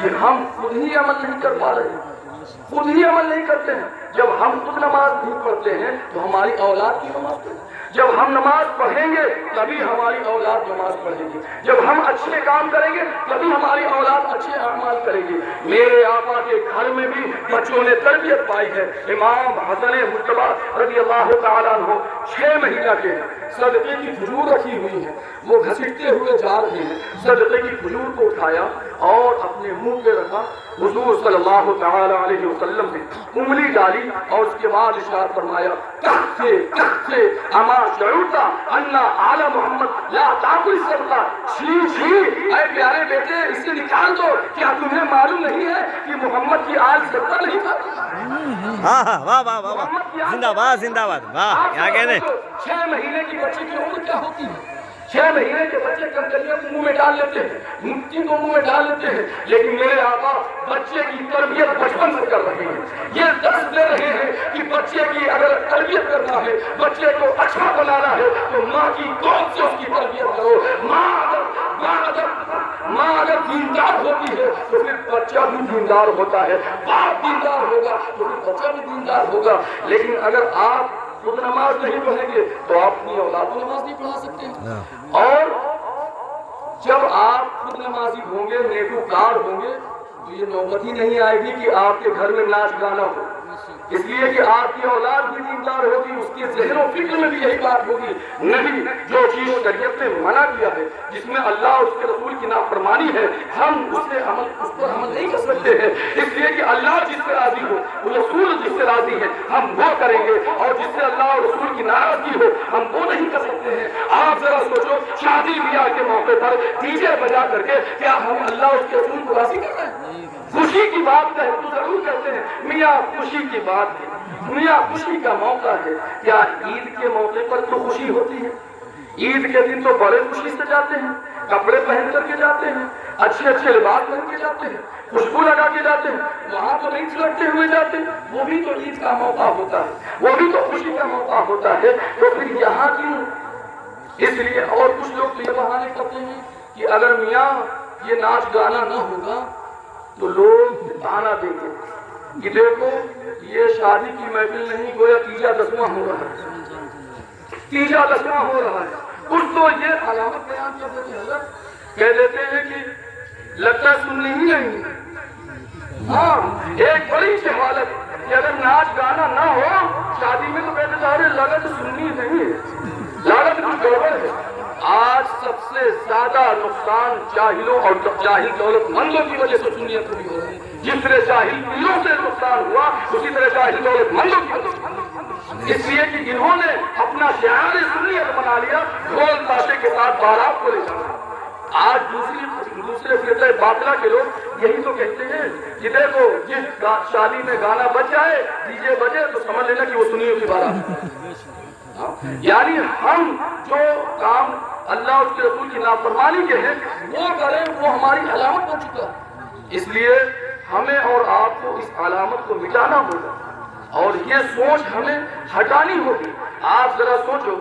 کہ ہم خود ہی عمل نہیں کر پا رہے ہیں، خود ہی عمل نہیں کرتے ہیں۔ جب ہم خود نماز نہیں پڑھتے ہیں تو ہماری اولاد کی نماز پڑھے، جب ہم نماز پڑھیں گے تبھی ہماری اولاد نماز پڑھے گی، جب ہم اچھے کام کریں گے تبھی ہماری اولاد اچھے اعمال کرے گی۔ میرے آقا کے گھر میں بھی بچوں نے تربیت پائی ہے۔ امام حسن مجتبی رضی اللہ تعالیٰ عنہ 6 مہینہ کے ہیں، صدقے کی کھجور رکھی ہوئی ہے، وہ گھسیٹتے ہوئے جا رہے ہیں، صدقے کی کھجور کو اٹھایا اور اپنے منہ پہ رکھا، حضور صلی اللہ تعالیٰ علیہ وسلم نے انگلی ڈالی اور اس کے بعد ارشاد فرمایا کہتے اما شعورتا انا آل محمد لا تاکل صدقہ، چھی اے پیارے بیٹے اسے نکال دو، کیا تمہیں معلوم نہیں ہے کہ محمد کی آل صدقہ نہیں کھاتی؟ واہ واہ واہ واہ، زندہ باد زندہ باد، واہ کیا کہنے۔ 6 مہینے کی بچے کی عمر کیا ہوتی ہے؟ 6 مہینے کے بچے کنکریاں کو منہ میں ڈال لیتے ہیں، مٹی کو منہ میں ڈال لیتے ہیں، لیکن میرے آقا بچے کی تربیت بچپن سے کر رہے ہیں۔ یہ درس دے رہے ہیں کہ بچے کی اگر تربیت کرنا ہے، بچے کو اچھا بنانا ہے تو ماں کی گود سے اس کی تربیت کرو۔ ماں اگر دیندار ہوتی ہے تو پھر بچہ بھی دیندار ہوتا ہے، باپ دیندار ہوگا تو پھر بچہ بھی دیندار ہوگا۔ لیکن اگر آپ خود نماز نہیں پڑھیں گے تو آپ اپنی اولاد کو نماز نہیں پڑھا سکتے۔ اور جب آپ خود نمازی ہوں گے، نیکوکار ہوں گے، تو یہ نوبت ہی نہیں آئے گی کہ آپ کے گھر میں ناچ گانا ہو، اس لیے کہ آپ کی اولاد بھی دیندار ہوگی، اس کے ذہن و فکر میں بھی یہی بات ہوگی۔ نہیں، جو چیز شریعت نے منع کیا ہے، جس میں اللہ اور اس کے رسول کی نافرمانی ہے، ہم اس پر عمل نہیں کر سکتے ہیں، اس لیے کہ اللہ جس سے راضی ہو، رسول جس سے راضی ہے، ہم وہ کریں گے، اور جس سے اللہ اور رسول کی ناراضگی ہو ہم وہ نہیں کر سکتے ہیں۔ آپ ذرا سوچو، شادی بیاہ کے موقع پر ڈی جے بجا کر کے کیا ہم اللہ اور اس کے رسول کو راضی کر رہے ہیں؟ خوشی کی بات کہیں تو ضرور کہتے ہیں میاں خوشی کی بات ہے، میاں خوشی کا موقع ہے۔ کیا عید کے موقع پر تو خوشی ہوتی ہے؟ عید کے دن تو بڑے خوشی سے جاتے ہیں، کپڑے پہن کر کے جاتے ہیں، اچھے اچھے لباس پہن کے جاتے ہیں، خوشبو لگا کے جاتے ہیں، وہاں تو نہیں چھلکتے ہوئے جاتے ہیں، وہ بھی تو عید کا موقع ہوتا ہے، وہ بھی تو خوشی کا موقع ہوتا ہے، تو پھر یہاں کیوں؟ اس لیے اور کچھ لوگ تو یہ بہانے کرتے ہیں کہ اگر میاں یہ ناچ گانا نہ ہوگا تو لوگ بہانہ دیں گے کہ دیکھو یہ شادی کی محفل نہیں، گویا تیجا دسواں ہو رہا ہے، تیجا دسواں ہو رہا ہے۔ کچھ تو یہ علامت بیان کر دیتے ہیں، حضرت کہہ دیتے ہیں کہ لگتا سننی ہی نہیں ہے۔ ہاں، ایک بڑی سی حالت کہ اگر ناچ گانا نہ ہو شادی میں تو کہتے سارے لگت سننی نہیں ہے، لگت کچھ گڑبڑ ہے۔ آج سب سے زیادہ نقصان جاہلوں اور جاہل دولت مندوں کی وجہ سے سنیت ہوئی ہو رہی ہے۔ جس طرح جاہل پیروں سے نقصان ہوا اسی طرح جاہل دولت مندوں کی وجہ سے، اس لیے کہ انہوں نے اپنا شعار سنیت بنا لیا، ڈھول تاشے کے ساتھ بارات کو لے جانا۔ آج دوسرے فرقہ باطلہ کے لوگ یہی تو کہتے ہیں کہ دیکھو جس شادی میں گانا بج جائے، ڈی جے بجے تو سمجھ لینا کہ وہ سنیوں کی بارات۔ یعنی ہم جو کام اللہ اور اس کے رسول کی نافرمانی کے ہیں وہ کریں، وہ ہماری علامت بن چکا ہے۔ اس لیے ہمیں اور آپ کو اس علامت کو مٹانا ہوگا اور یہ سوچ ہمیں ہٹانی ہوگی۔ آپ ذرا سوچو،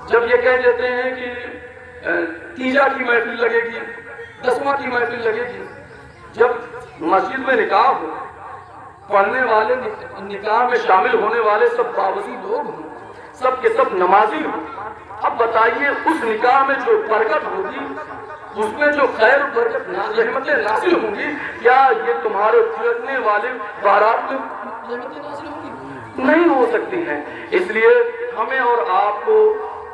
جب یہ کہہ دیتے ہیں کہ تیجا کی محفل لگے گی، دسواں کی محفل لگے گی، جب مسجد میں نکاح ہو، پڑھنے والے نکاح میں شامل ہونے والے سب باوزی لوگ ہوں، سب کے سب نمازی ہوں، اب بتائیے اس نکاح میں جو برکت ہوگی، اس میں جو خیر و برکت رحمتیں نازل ہوں گی، کیا یہ تمہارے پھرنے والے بارات میں رحمتیں نازل ہوں گی؟ نہیں ہو سکتی ہیں۔ اس لیے ہمیں اور آپ کو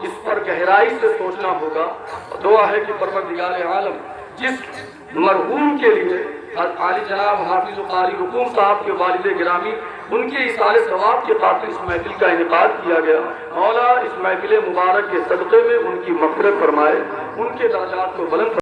اس پر گہرائی سے سوچنا ہوگا۔ دعا ہے کہ پروردگار عالم جس مرحوم کے لیے عالی جناب حافظ و قاری حکوم صاحب کے والد گرامی ان کے اصال ثواب کے خاطر اس محفل کا انعقاد کیا گیا، مولا اس محفل مبارک کے صدقے میں ان کی مغفرت فرمائے، ان کے درجات کو بلند